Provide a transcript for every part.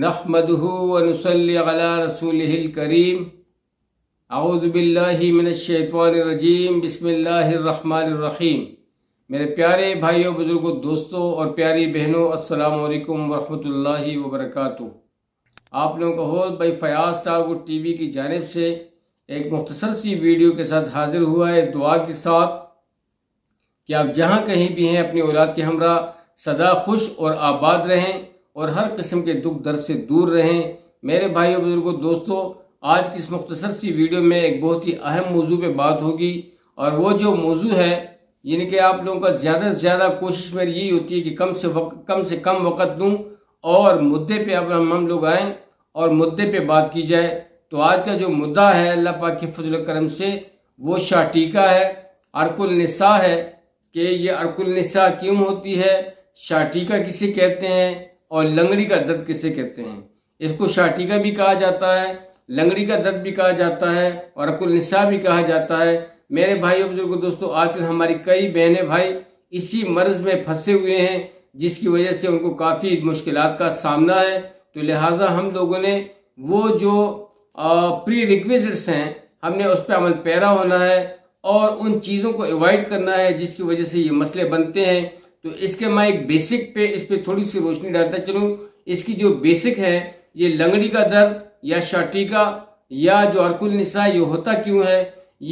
نحمده ونصلي على رسوله الكريم اعوذ باللہ من الشیطان الرجیم بسم اللہ الرحمن الرحیم۔ میرے پیارے بھائیوں، بزرگوں، دوستوں اور پیاری بہنوں، السلام علیکم ورحمۃ اللہ وبرکاتہ۔ آپ لوگوں کا ہوسٹ بھائی فیاض ٹاگور ٹی وی کی جانب سے ایک مختصر سی ویڈیو کے ساتھ حاضر ہوا ہے، اس دعا کے ساتھ کہ آپ جہاں کہیں بھی ہیں اپنی اولاد کے ہمراہ سدا خوش اور آباد رہیں اور ہر قسم کے دکھ درد سے دور رہیں۔ میرے بھائیوں، بزرگوں، دوستوں، آج کی اس مختصر سی ویڈیو میں ایک بہت ہی اہم موضوع پہ بات ہوگی، اور وہ جو موضوع ہے یعنی کہ آپ لوگوں کا زیادہ سے زیادہ کوشش میری یہی ہوتی ہے کہ کم سے کم وقت دوں اور مدعے پہ ہم لوگ آئیں اور مدعے پہ بات کی جائے۔ تو آج کا جو مدعا ہے اللہ پاک کے فضل و کرم سے وہ شاٹیکا ہے، عرق النساء ہے کہ یہ عرق النساء کیوں ہوتی ہے، شاٹیکا کسے کہتے ہیں اور لنگڑی کا درد کسے کہتے ہیں۔ اس کو شاٹیکا بھی کہا جاتا ہے، لنگڑی کا درد بھی کہا جاتا ہے اور عرق النساء بھی کہا جاتا ہے۔ میرے بھائیوں، بزرگوں، دوستوں، آج کل ہماری کئی بہنیں بھائی اسی مرض میں پھنسے ہوئے ہیں، جس کی وجہ سے ان کو کافی مشکلات کا سامنا ہے۔ تو لہٰذا ہم لوگوں نے وہ جو پری ریکویزٹس ہیں ہم نے اس پہ عمل پیرا ہونا ہے اور ان چیزوں کو ایوائڈ کرنا ہے جس کی وجہ سے یہ مسئلے بنتے ہیں۔ تو اس کے میں ایک بیسک پہ اس پہ تھوڑی سی روشنی ڈالتا چلوں۔ اس کی جو بیسک ہے، یہ لنگڑی کا درد یا شاٹیکا یا جو عرق النساء، یہ ہوتا کیوں ہے؟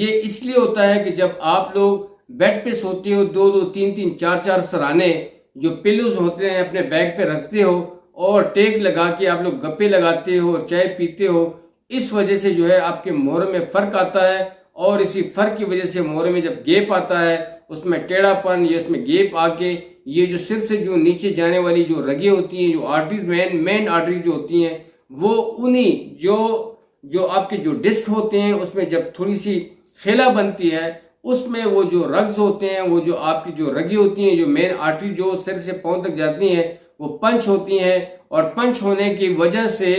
یہ اس لیے ہوتا ہے کہ جب آپ لوگ بیڈ پہ سوتے ہو، دو تین چار سرانے جو پلوز ہوتے ہیں اپنے بیگ پہ رکھتے ہو اور ٹیک لگا کے آپ لوگ گپے لگاتے ہو اور چائے پیتے ہو، اس وجہ سے جو ہے آپ کے مہرے میں فرق آتا ہے، اور اسی فرق کی وجہ سے مہرے میں جب گیپ آتا ہے، اس میں ٹیڑھا پن یا اس میں گیپ آ کے یہ جو سر سے جو نیچے جانے والی جو رگیں ہوتی ہیں، جو آرٹریز مین آرٹریز جو ہوتی ہیں، وہ انہی جو آپ کے جو ڈسک ہوتے ہیں اس میں جب تھوڑی سی خلا بنتی ہے، اس میں وہ جو رگز ہوتے ہیں، وہ جو آپ کی جو رگیں ہوتی ہیں، جو مین آرٹری جو سر سے پاؤں تک جاتی ہیں، وہ پنچ ہوتی ہیں، اور پنچ ہونے کی وجہ سے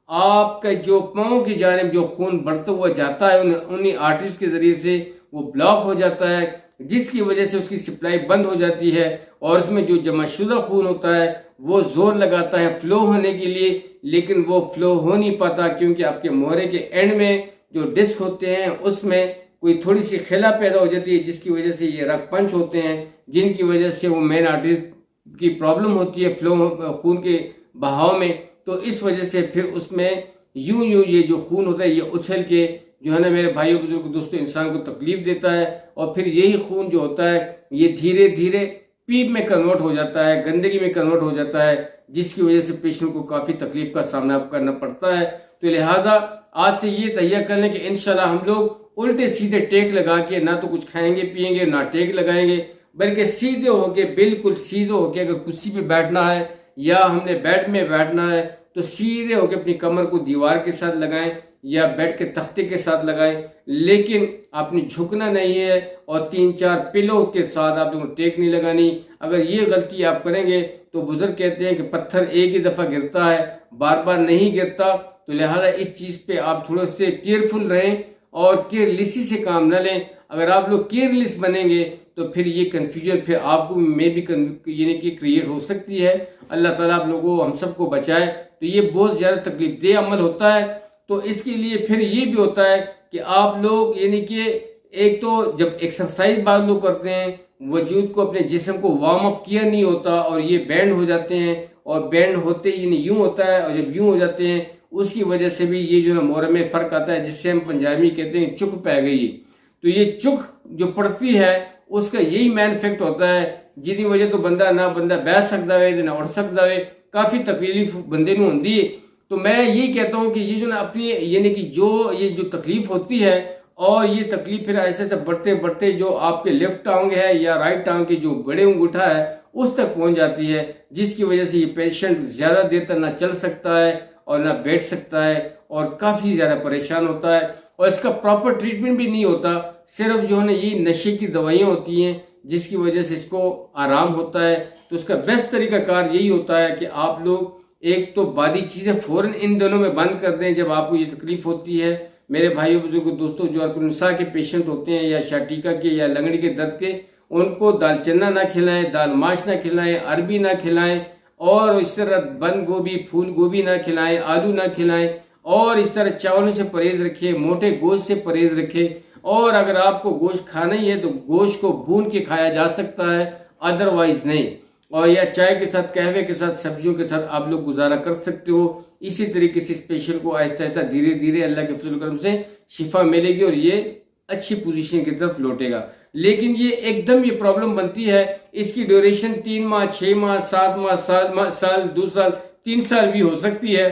آپ کا جو پاؤں کی جانب جو خون بڑھتا ہوا جاتا ہے انہی آرٹریز کے ذریعے سے وہ بلاک ہو جاتا ہے، جس کی وجہ سے اس کی سپلائی بند ہو جاتی ہے، اور اس میں جو جمع شدہ خون ہوتا ہے وہ زور لگاتا ہے فلو ہونے کے لیے، لیکن وہ فلو ہو نہیں پاتا کیونکہ آپ کے مہرے کے اینڈ میں جو ڈسک ہوتے ہیں اس میں کوئی تھوڑی سی خلا پیدا ہو جاتی ہے، جس کی وجہ سے یہ رگ پنچ ہوتے ہیں، جن کی وجہ سے وہ مین آرٹریز کی پرابلم ہوتی ہے فلو خون کے بہاؤ میں۔ تو اس وجہ سے پھر اس میں یوں یہ جو خون ہوتا ہے یہ اچھل کے جو ہے نا میرے بھائیوں، بزرگوں، دوستوں، انسان کو تکلیف دیتا ہے، اور پھر یہی خون جو ہوتا ہے یہ دھیرے دھیرے پیپ میں کنورٹ ہو جاتا ہے، گندگی میں کنورٹ ہو جاتا ہے، جس کی وجہ سے پیشنٹ کو کافی تکلیف کا سامنا کرنا پڑتا ہے۔ تو لہٰذا آج سے یہ تہیہ کر لیں کہ انشاءاللہ ہم لوگ الٹے سیدھے ٹیک لگا کے نہ تو کچھ کھائیں گے پیئیں گے، نہ ٹیک لگائیں گے، بلکہ سیدھے ہو کے، بالکل سیدھے ہو کے، اگر کرسی پہ بیٹھنا ہے یا ہم نے بیڈ میں بیٹھنا ہے تو سیدھے ہو کے اپنی کمر کو دیوار کے ساتھ لگائیں یا بیڈ کے تختے کے ساتھ لگائیں، لیکن آپ نے جھکنا نہیں ہے، اور 3-4 پلو کے ساتھ آپ لوگوں کو ٹیک نہیں لگانی۔ اگر یہ غلطی آپ کریں گے تو بزرگ کہتے ہیں کہ پتھر ایک ہی دفعہ گرتا ہے، بار بار نہیں گرتا۔ تو لہٰذا اس چیز پہ آپ تھوڑے سے کیئرفل رہیں اور کیئرلیسی سے کام نہ لیں۔ اگر آپ لوگ کیئرلیس بنیں گے تو پھر یہ کنفیوژن پھر آپ کو میں بھی یعنی کہ کریٹ ہو سکتی ہے۔ اللہ تعالیٰ آپ لوگوں ہم سب کو بچائے۔ تو یہ بہت زیادہ تکلیف دہ عمل ہوتا ہے۔ تو اس کے لیے پھر یہ بھی ہوتا ہے کہ آپ لوگ یعنی کہ ایک تو جب ایکسرسائز بعض لوگ کرتے ہیں، وجود کو اپنے جسم کو وارم اپ کیا نہیں ہوتا اور یہ بینڈ ہو جاتے ہیں، اور بینڈ ہوتے یعنی یوں ہوتا ہے، اور جب یوں ہو جاتے ہیں اس کی وجہ سے بھی یہ جو ہے مہرے میں فرق آتا ہے، جس سے ہم پنجابی میں کہتے ہیں چک پہ گئی۔ تو یہ چک جو پڑتی ہے اس کا یہی مین افیکٹ ہوتا ہے، جنہی وجہ تو بندہ بیٹھ سکتا ہے نہ اٹھ سکتا ہے، کافی تکلیف بندے نوں ہوندی ہے۔ تو میں یہی کہتا ہوں کہ یہ جو نا اپنی یعنی کہ یہ جو تکلیف ہوتی ہے، اور یہ تکلیف پھر ایسے سے بڑھتے بڑھتے جو آپ کے لیفٹ ٹانگ ہے یا رائٹ ٹانگ کی جو بڑے انگوٹھا ہے اس تک پہنچ جاتی ہے، جس کی وجہ سے یہ پیشنٹ زیادہ دیر تک نہ چل سکتا ہے اور نہ بیٹھ سکتا ہے، اور کافی زیادہ پریشان ہوتا ہے، اور اس کا پراپر ٹریٹمنٹ بھی نہیں ہوتا، صرف جو ہے نا یہ نشے کی دوائیاں ہوتی ہیں جس کی وجہ سے اس کو آرام ہوتا ہے۔ تو اس کا بیسٹ طریقہ کار یہی ہوتا ہے کہ آپ لوگ ایک تو بادی چیزیں فوراً ان دنوں میں بند کر دیں جب آپ کو یہ تکلیف ہوتی ہے۔ میرے بھائیوں، بزرگوں، دوستوں، جو عرق النساء کے پیشنٹ ہوتے ہیں یا شاٹیکا کے یا لنگڑی کے درد کے، ان کو دال چنا نہ کھلائیں، دال ماش نہ کھلائیں، عربی نہ کھلائیں، اور اس طرح بند گوبھی پھول گوبھی نہ کھلائیں، آلو نہ کھلائیں، اور اس طرح چاولوں سے پرہیز رکھے، موٹے گوشت سے پرہیز رکھے، اور اگر آپ کو گوشت کھانا ہی ہے تو گوشت کو بھون کے کھایا جا سکتا ہے، ادروائز نہیں۔ اور یا چائے کے ساتھ، قہوے کے ساتھ، سبزیوں کے ساتھ آپ لوگ گزارا کر سکتے ہو۔ اسی طریقے سے اس پیشنٹ کو آہستہ آہستہ دھیرے دھیرے اللہ کے فضل و کرم سے شفا ملے گی اور یہ اچھی پوزیشن کی طرف لوٹے گا۔ لیکن یہ ایک دم یہ پرابلم بنتی ہے، اس کی ڈیوریشن 3 ماہ، 6 ماہ، 7 ماہ، سال 2 سال، 3 سال بھی ہو سکتی ہے،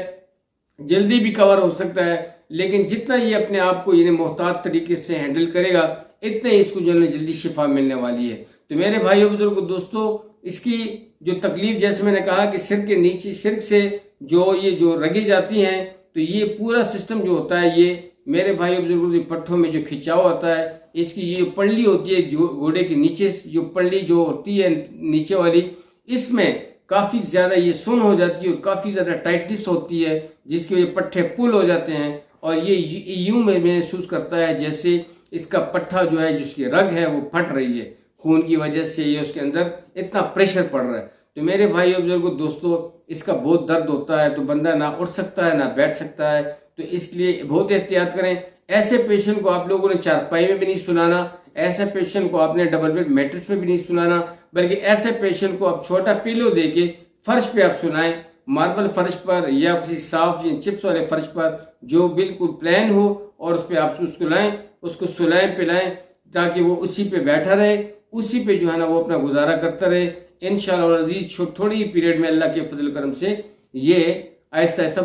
جلدی بھی کور ہو سکتا ہے۔ لیکن جتنا یہ اپنے آپ کو محتاط طریقے سے ہینڈل کرے گا، اتنا ہی اس کو جلدی شفا ملنے والی ہے۔ تو میرے بھائیو بزرگوں دوستو، اس کی جو تکلیف، جیسے میں نے کہا کہ سر کے نیچے، سر سے جو رگیں جاتی ہیں، تو یہ پورا سسٹم جو ہوتا ہے، یہ میرے بھائیو بزرگوں پٹھوں میں جو کھچاؤ ہوتا ہے، اس کی یہ پنڈلی ہوتی ہے جو گھوڑے کے نیچے، جو پنڈلی جو ہوتی ہے نیچے والی، اس میں کافی زیادہ یہ سن ہو جاتی ہے اور کافی زیادہ ٹائٹنس ہوتی ہے، جس کی وجہ پٹھے پل ہو جاتے ہیں، اور یہ یوں میں محسوس کرتا ہے جیسے اس کا پٹھا جو ہے، جس کی رگ ہے، وہ پھٹ رہی ہے، خون کی وجہ سے یہ اس کے اندر اتنا پریشر پڑ رہا ہے۔ تو میرے بھائیو بزرگوں دوستو، اس کا بہت درد ہوتا ہے، تو بندہ نہ اٹھ سکتا ہے، نہ بیٹھ سکتا ہے، تو اس لیے بہت احتیاط کریں۔ ایسے پیشنٹ کو آپ لوگوں نے چارپائی میں بھی نہیں سلانا، ایسے پیشنٹ کو آپ نے ڈبل بیڈ میٹرس میں بھی نہیں سلانا، بلکہ ایسے پیشنٹ کو آپ چھوٹا پیلو دے کے فرش پہ آپ سلائیں، ماربل فرش پر یا کسی صاف چپس والے فرش پر جو بالکل پلین ہو، اور اس پہ آپ اس کو سلائیں پلائیں، تاکہ وہ اسی پہ بیٹھا رہے، اسی پہ جو ہے نا وہ اپنا گزارا کرتا رہے۔ انشاءاللہ العزیز تھوڑی پیریڈ میں اللہ کے فضل کرم سے یہ آہستہ آہستہ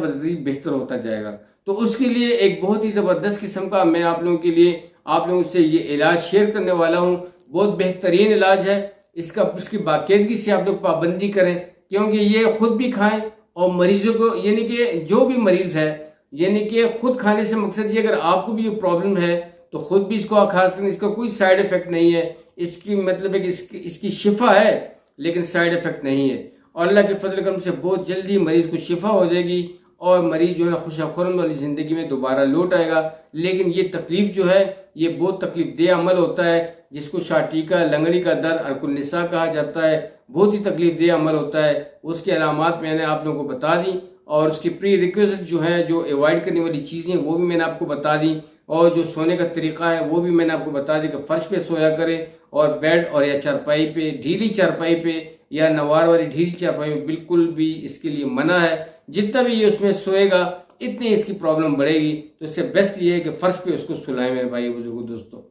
بہتر ہوتا جائے گا۔ تو اس کے لیے ایک بہت ہی زبردست قسم کا میں آپ لوگوں کے لیے، آپ لوگوں سے یہ علاج شیئر کرنے والا ہوں۔ بہت بہترین علاج ہے، اس کی باقاعدگی سے آپ لوگ پابندی کریں، کیونکہ یہ خود بھی کھائیں اور مریضوں کو، یعنی کہ جو بھی مریض ہے، یعنی کہ خود کھانے سے مقصد یہ، اگر آپ کو بھی یہ پرابلم ہے تو خود بھی اس کو کھا سکتے ہیں، اس کا کوئی سائیڈ افیکٹ نہیں ہے، اس کی مطلب ہے کہ اس کی شفا ہے لیکن سائیڈ افیکٹ نہیں ہے، اور اللہ کے فضل کرم سے بہت جلدی مریض کو شفا ہو جائے گی، اور مریض جو ہے خوش خرم والی زندگی میں دوبارہ لوٹ آئے گا۔ لیکن یہ تکلیف جو ہے، یہ بہت تکلیف دہ عمل ہوتا ہے، جس کو شاٹیکا، لنگڑی کا درد، ارک النساء کہا جاتا ہے، بہت ہی تکلیف دہ عمل ہوتا ہے۔ اس کی علامات میں نے آپ لوگوں کو بتا دی، اور اس کی پری ریکویزٹ جو ہے، جو ایوائڈ کرنے والی چیزیں، وہ بھی میں نے آپ کو بتا دی، اور جو سونے کا طریقہ ہے وہ بھی میں نے آپ کو بتا دی کہ فرش پہ سویا کرے، اور بیڈ اور یا چارپائی پہ، ڈھیلی چارپائی پہ یا نوار والی ڈھیلی چارپائی پہ بالکل بھی اس کے لیے منع ہے۔ جتنا بھی یہ اس میں سوئے گا، اتنی اس کی پرابلم بڑھے گی، تو اس سے بیسٹ یہ ہے کہ فرش پہ اس کو سلائیں میرے بھائی بزرگوں دوستوں۔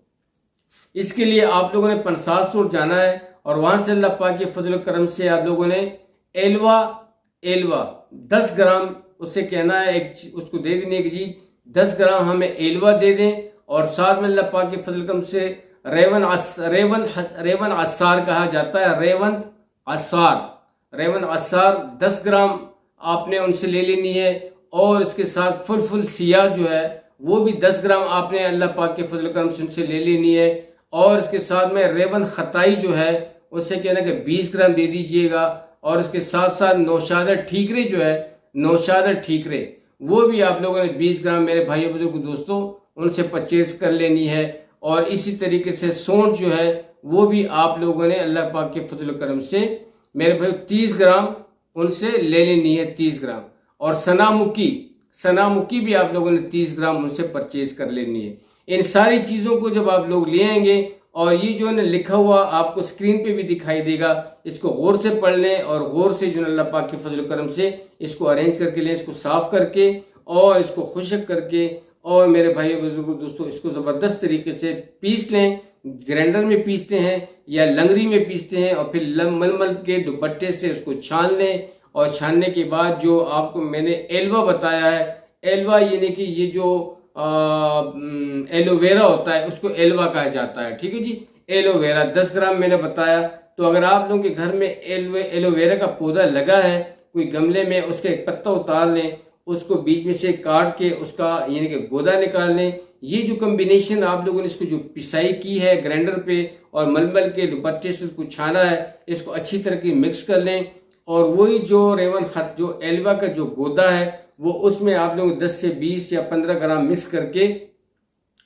اس کے لیے آپ لوگوں نے پنساس روڈ جانا ہے، اور وہاں سے اللہ پاک کے فضل و کرم سے آپ لوگوں نے ایلوا 10 گرام اس سے کہنا ہے، اس کو دے دینے کہ جی 10 گرام ہمیں ایلوا دے دیں، اور ساتھ میں اللہ پاک کے فضل و کرم سے ریون عصار کہا جاتا ہے، ریون عصار 10 گرام آپ نے ان سے لے لینی ہے، اور اس کے ساتھ فل سیاہ جو ہے وہ بھی 10 گرام آپ نے اللہ پاک کے فضل و کرم سے ان سے لے لینی ہے، اور اس کے ساتھ میں ریون خطائی جو ہے اس سے کہنا کہ 20 گرام دے دیجئے گا، اور اس کے ساتھ ساتھ نوشادر ٹھیکرے جو ہے، نوشادر ٹھیکرے وہ بھی آپ لوگوں نے 20 گرام میرے بھائیو بزرگوں دوستوں ان سے پرچیز کر لینی ہے، اور اسی طریقے سے سونٹ جو ہے وہ بھی آپ لوگوں نے اللہ پاک کے فضل و کرم سے میرے بھائی 30 گرام ان سے لے لینی ہے، 30 گرام، اور سنا مکی بھی آپ لوگوں نے 30 گرام ان سے پرچیز کر لینی ہے۔ ان ساری چیزوں کو جب آپ لوگ لے آئیں گے، اور یہ جو ہے لکھا ہوا آپ کو سکرین پہ بھی دکھائی دے گا، اس کو غور سے پڑھ لیں، اور غور سے جو اللہ پاک کے فضل و کرم سے اس کو ارینج کر کے لیں، اس کو صاف کر کے اور اس کو خشک کر کے، اور میرے بھائیو بزرگوں دوستوں اس کو زبردست طریقے سے پیس لیں، گرینڈر میں پیستے ہیں یا لنگری میں پیستے ہیں، اور پھر مل کے دوپٹے سے اس کو چھان لیں، اور چھاننے کے بعد جو آپ کو میں نے ایلوا بتایا ہے، ایلوا یعنی کہ یہ جو ایلو ویرا ہوتا ہے اس کو ایلوا کہا جاتا ہے، ٹھیک ہے جی، ایلو ویرا 10 گرام میں نے بتایا۔ تو اگر آپ لوگوں کے گھر میں ایلو ویرا کا پودا لگا ہے کوئی گملے میں، اس کا ایک پتا اتار لیں، اس کو بیچ میں سے کاٹ کے اس کا یعنی کہ گودا نکال لیں۔ یہ جو کمبینیشن آپ لوگوں نے اس کو جو پسائی کی ہے گرینڈر پہ اور مل کے دوپٹے سے اس کو چھانا ہے، اس کو اچھی طرح کی مکس کر لیں، اور وہی جو ریون خط جو ایلوا کا جو گودا ہے وہ اس میں آپ لوگ 10 سے 20 یا 15 گرام مکس کر کے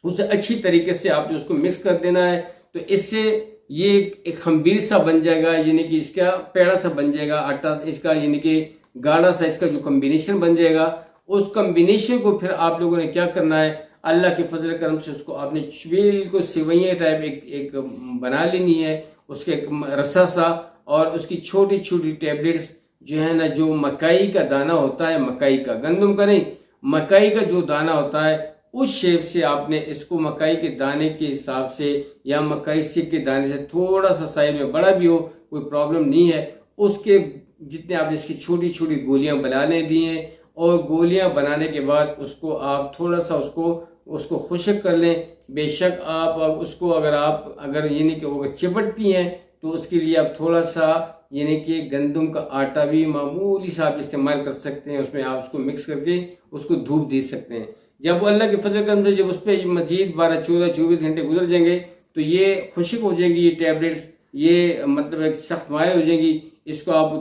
اسے اچھی طریقے سے آپ نے اس کو مکس کر دینا ہے۔ تو اس سے یہ ایک خمبیر سا بن جائے گا، یعنی کہ اس کا پیڑا سا بن جائے گا آٹا، اس کا یعنی کہ گاڑھا سا اس کا جو کمبینیشن بن جائے گا، اس کمبینیشن کو پھر آپ لوگوں نے کیا کرنا ہے، اللہ کے فضل کرم سے اس کو آپ نے بالکل سوئیاں ٹائپ ایک بنا لینی ہے، اس کا ایک رسا سا، اور اس کی چھوٹی چھوٹی ٹیبلٹس جو ہے نا، جو مکئی کا دانہ ہوتا ہے، مکئی کا، گندم کا نہیں، مکئی کا جو دانہ ہوتا ہے، اس شیپ سے آپ نے اس کو مکئی کے دانے کے حساب سے یا مکئی سیک کے دانے سے تھوڑا سا سائز میں بڑا بھی ہو کوئی پرابلم نہیں ہے، اس کے جتنے آپ نے اس کی چھوٹی چھوٹی گولیاں بنانے دی ہیں، اور گولیاں بنانے کے بعد اس کو آپ تھوڑا سا اس کو خشک کر لیں۔ بے شک آپ اس کو اگر یعنی کہ وہ چپٹتی ہیں تو اس کے لیے آپ تھوڑا سا یعنی کہ گندم کا آٹا بھی معمولی سا آپ استعمال کر سکتے ہیں، اس میں آپ اس کو مکس کر کے اس کو دھوپ دے سکتے ہیں۔ جب وہ اللہ کے فضل کرم سے جب اس پہ مزید 12 14 24 گھنٹے گزر جائیں گے تو یہ خشک ہو جائیں گی، یہ ٹیبلٹس، یہ مطلب ایک سخت مائع ہو جائیں گی۔ اس کو آپ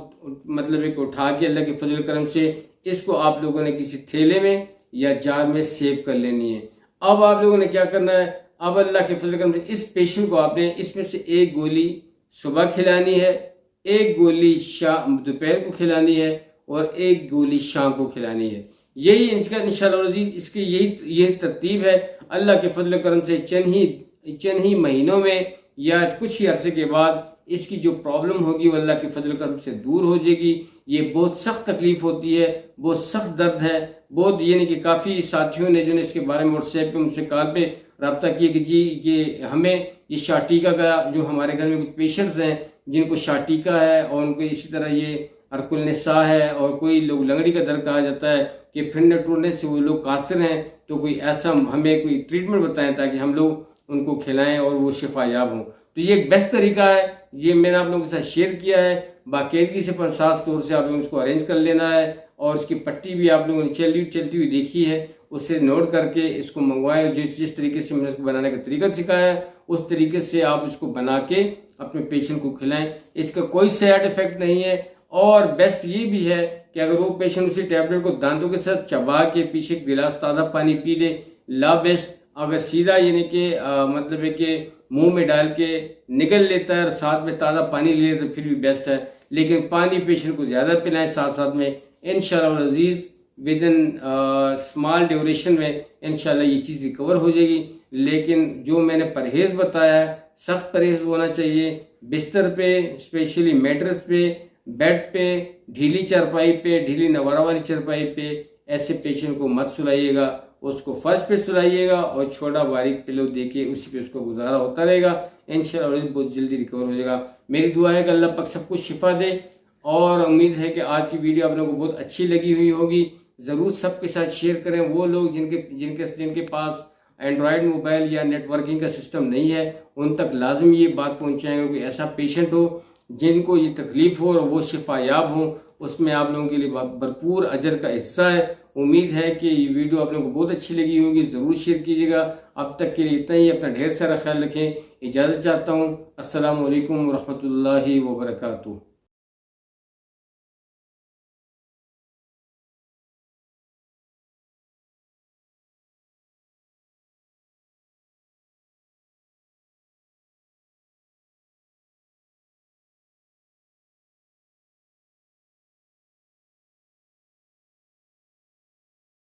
مطلب ایک اٹھا کے اللہ کے فضل کرم سے اس کو آپ لوگوں نے کسی تھیلے میں یا جار میں سیو کر لینی ہے۔ اب آپ لوگوں نے کیا کرنا ہے، اب اللہ کے فضل کرم سے اس پیشنٹ کو آپ نے اس میں سے ایک گولی صبح کھلانی ہے، ایک گولی دوپہر کو کھلانی ہے، اور ایک گولی شام کو کھلانی ہے۔ یہی انشاءاللہ عزیز اس کی یہی ترتیب ہے۔ اللہ کے فضل و کرم سے چند ہی مہینوں میں یا کچھ ہی عرصے کے بعد اس کی جو پرابلم ہوگی وہ اللہ کے فضل و کرم سے دور ہو جائے گی۔ یہ بہت سخت تکلیف ہوتی ہے، بہت سخت درد ہے، بہت یعنی کہ کافی ساتھیوں نے جو نے اس کے بارے میں واٹس ایپ پہ مجھ سے کال پہ رابطہ کیا کہ جی یہ ہمیں یہ شاٹیکا کا، جو ہمارے گھر میں کچھ پیشنٹس ہیں جن کو شاٹیکا ہے، اور ان کو اسی طرح یہ ارکل نساء ہے، اور کوئی لوگ لنگڑی کا درد کہا جاتا ہے کہ پھرنے ٹورنے سے وہ لوگ قاصر ہیں، تو کوئی ایسا ہمیں کوئی ٹریٹمنٹ بتائیں تاکہ ہم لوگ ان کو کھلائیں اور وہ شفا یاب ہوں۔ تو یہ ایک بیسٹ طریقہ ہے، یہ میں نے آپ لوگوں کے ساتھ شیئر کیا ہے۔ باقاعدگی سے پنساس طور سے آپ لوگوں اس کو ارینج کر لینا ہے، اور اس کی پٹی بھی آپ لوگوں نے چلتی ہوئی دیکھی ہے، اس سے نوٹ کر کے اس کو منگوائیں۔ جس طریقے سے میں نے اس کو بنانے کا طریقہ سکھایا ہے اس طریقے سے آپ اس کو بنا کے اپنے پیشنٹ کو کھلائیں۔ اس کا کوئی سائیڈ ایفیکٹ نہیں ہے، اور بیسٹ یہ بھی ہے کہ اگر وہ پیشنٹ اسی ٹیبلٹ کو دانتوں کے ساتھ چبا کے پیچھے گلاس تازہ پانی پی لے، لا بیسٹ۔ اگر سیدھا یعنی کہ مطلب ہے کہ منہ میں ڈال کے نگل لیتا ہے اور ساتھ میں تازہ پانی لے تو پھر بھی بیسٹ ہے، لیکن پانی پیشنٹ کو زیادہ پلائیں ساتھ میں۔ انشاءاللہ العزیز ود ان اسمال ڈیوریشن میں انشاءاللہ یہ چیز ریکور ہو جائے گی۔ لیکن جو میں نے پرہیز بتایا ہے، سخت پرہیز ہونا چاہیے، بستر پہ، اسپیشلی میٹرس پہ، بیڈ پہ، ڈھیلی چارپائی پہ، ڈھیلی نوارہ والی چارپائی پہ ایسے پیشنٹ کو مت سلائیے گا، اس کو فرش پہ سلائیے گا، اور چھوٹا باریک پلو دے کے اسی پہ اس کو گزارا ہوتا رہے گا۔ انشاءاللہ بہت جلدی ریکور ہو جائے گا۔ میری دعا ہے کہ اللہ پاک سب کو شفا دے، اور امید ہے کہ آج کی ویڈیو آپ لوگوں کو بہت اچھی لگی ہوئی ہوگی۔ ضرور سب کے ساتھ شیئر کریں۔ وہ لوگ جن کے پاس اینڈرائڈ موبائل یا نیٹ ورکنگ کا سسٹم نہیں ہے، ان تک لازم یہ بات پہنچائیں گے کہ ایسا پیشنٹ ہو جن کو یہ تکلیف ہو اور وہ شفا یاب ہوں، اس میں آپ لوگوں کے لیے بھرپور اجر کا حصہ ہے۔ امید ہے کہ یہ ویڈیو آپ لوگوں کو بہت اچھی لگی ہوگی، ضرور شیئر کیجیے گا۔ اب تک کے لیے اتنا ہی، اپنا ڈھیر سارا خیال رکھیں، اجازت چاہتا ہوں۔ السلام علیکم ورحمۃ اللہ وبرکاتہ۔